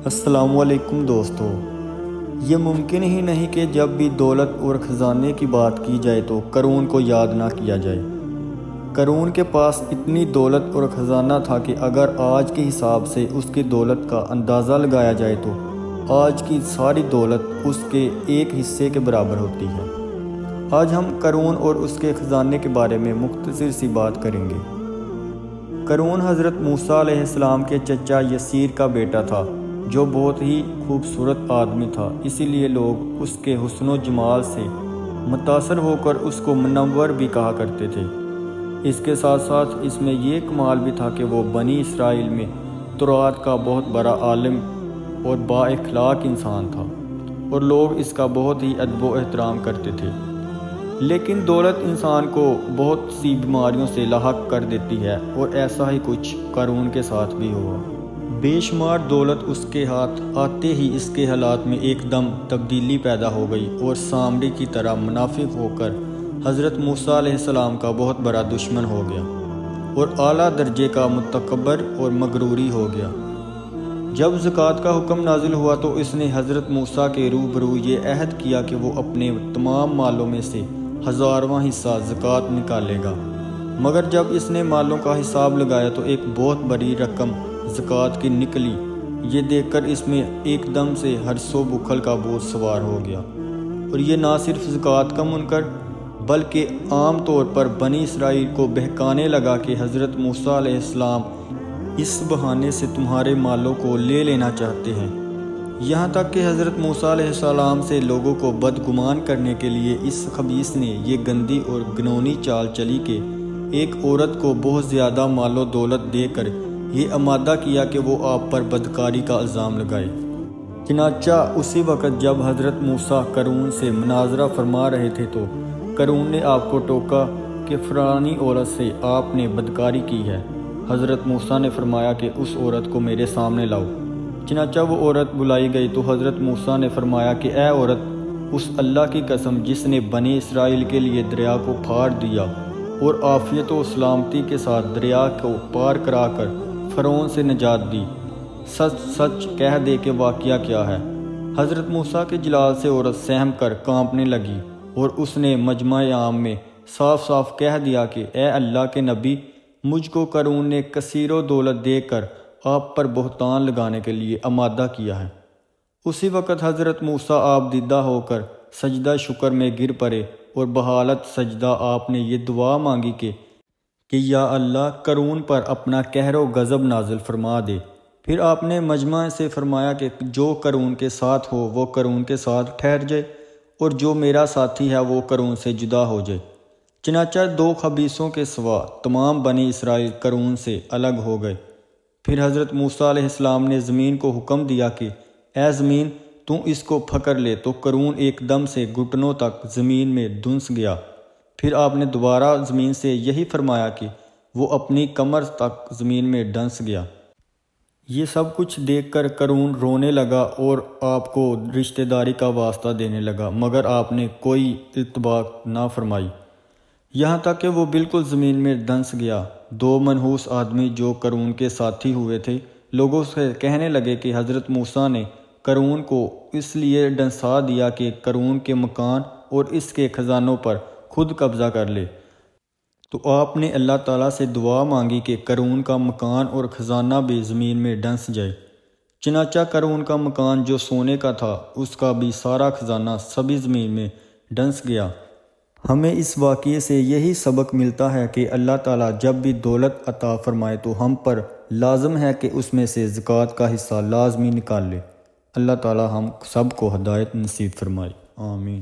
السلام علیکم دوستو، یہ ممکن ہی نہیں کہ جب بھی دولت اور خزانے کی بات کی جائے تو قارون کو یاد نہ کیا جائے۔ قارون کے پاس اتنی دولت اور خزانہ تھا کہ اگر آج کے حساب سے اس کی دولت کا اندازہ لگایا جائے تو آج کی ساری دولت اس کے ایک حصے کے برابر ہوتی ہے۔ آج ہم قارون اور اس کے خزانے کے بارے میں مختصر سی بات کریں گے۔ قارون حضرت موسیٰ علیہ السلام کے چچا یسیر کا بیٹا تھا، جو بہت ہی خوبصورت آدمی تھا، اسی لیے لوگ اس کے حسن و جمال سے متاثر ہو کر اس کو منور بھی کہا کرتے تھے۔ اس کے ساتھ ساتھ اس میں یہ کمال بھی تھا کہ وہ بنی اسرائیل میں تورات کا بہت بڑا عالم اور با اخلاق انسان تھا، اور لوگ اس کا بہت ہی ادب و احترام کرتے تھے۔ لیکن دولت انسان کو بہت سی بیماریوں سے لاحق کر دیتی ہے، اور ایسا ہی کچھ قارون کے ساتھ بھی ہوا۔ بے شمار دولت اس کے ہاتھ آتے ہی اس کے حالات میں ایک دم تبدیلی پیدا ہو گئی، اور سامری کی طرح منافق ہو کر حضرت موسیٰ علیہ السلام کا بہت بڑا دشمن ہو گیا، اور اعلیٰ درجے کا متکبر اور مغروری ہو گیا۔ جب زکوٰۃ کا حکم نازل ہوا تو اس نے حضرت موسیٰ کے روبرو یہ عہد کیا کہ وہ اپنے تمام مالوں میں سے 1000واں حصہ زکوٰۃ نکالے گا، مگر جب اس نے مالوں کا حساب لگایا تو ایک بہت بڑی رقم زکوٰۃ کی نکلی۔ یہ دیکھ کر اس میں ایک دم سے حرص و بخل کا بوجھ سوار ہو گیا، اور یہ نہ صرف زکوٰۃ کا منکر بلکہ عام طور پر بنی اسرائیل کو بہکانے لگا کہ حضرت موسیٰ علیہ السلام اس بہانے سے تمہارے مالوں کو لے لینا چاہتے ہیں۔ یہاں تک کہ حضرت موسیٰ علیہ السلام سے لوگوں کو بدگمان کرنے کے لیے اس خبیث نے یہ گندی اور گھناؤنی چال چلی کہ ایک عورت کو بہت زیادہ مال و دولت دے کر یہ آمادہ کیا کہ وہ آپ پر بدکاری کا الزام لگائے۔ چنانچہ اسی وقت جب حضرت موسیٰ قارون سے مناظرہ فرما رہے تھے تو قارون نے آپ کو ٹوکا کہ فلانی عورت سے آپ نے بدکاری کی ہے۔ حضرت موسیٰ نے فرمایا کہ اس عورت کو میرے سامنے لاؤ۔ چنانچہ وہ عورت بلائی گئی تو حضرت موسیٰ نے فرمایا کہ اے عورت، اس اللہ کی قسم جس نے بنی اسرائیل کے لیے دریا کو پھاڑ دیا اور عافیت و سلامتی کے ساتھ دریا کو پار کرا کر فرعون سے نجات دی، سچ سچ کہہ دے کہ واقعہ کیا ہے۔ حضرت موسیٰ کے جلال سے عورت سہم کر کانپنے لگی، اور اس نے مجمع عام میں صاف صاف کہہ دیا کہ اے اللہ کے نبی، مجھ کو قارون نے کثیر و دولت دے کر آپ پر بہتان لگانے کے لیے آمادہ کیا ہے۔ اسی وقت حضرت موسیٰ آپ دیدہ ہو کر سجدہ شکر میں گر پڑے، اور بحالت سجدہ آپ نے یہ دعا مانگی کہ یا اللہ، قارون پر اپنا قہر و غضب نازل فرما دے۔ پھر آپ نے مجمع سے فرمایا کہ جو قارون کے ساتھ ہو وہ قارون کے ساتھ ٹھہر جائے، اور جو میرا ساتھی ہے وہ قارون سے جدا ہو جائے۔ چنانچہ 2 خبیثوں کے سوا تمام بنی اسرائیل قارون سے الگ ہو گئے۔ پھر حضرت موسیٰ علیہ السلام نے زمین کو حکم دیا کہ اے زمین، تو اس کو پکڑ لے، تو قارون ایک دم سے گھٹنوں تک زمین میں دھنس گیا۔ پھر آپ نے دوبارہ زمین سے یہی فرمایا کہ وہ اپنی کمر تک زمین میں دھنس گیا۔ یہ سب کچھ دیکھ کر قارون رونے لگا اور آپ کو رشتہ داری کا واسطہ دینے لگا، مگر آپ نے کوئی التباط نہ فرمائی، یہاں تک کہ وہ بالکل زمین میں دھنس گیا۔ 2 منحوس آدمی جو قارون کے ساتھی ہوئے تھے لوگوں سے کہنے لگے کہ حضرت موسیٰ نے قارون کو اس لیے ڈنسا دیا کہ قارون کے مکان اور اس کے خزانوں پر خود قبضہ کر لے۔ تو آپ نے اللہ تعالیٰ سے دعا مانگی کہ قارون کا مکان اور خزانہ بھی زمین میں دھنس جائے۔ چنانچہ قارون کا مکان جو سونے کا تھا، اس کا بھی سارا خزانہ سبھی زمین میں دھنس گیا۔ ہمیں اس واقعے سے یہی سبق ملتا ہے کہ اللہ تعالیٰ جب بھی دولت عطا فرمائے تو ہم پر لازم ہے کہ اس میں سے زکوٰۃ کا حصہ لازمی نکال لے۔ اللہ تعالیٰ ہم سب کو ہدایت نصیب فرمائے، آمین۔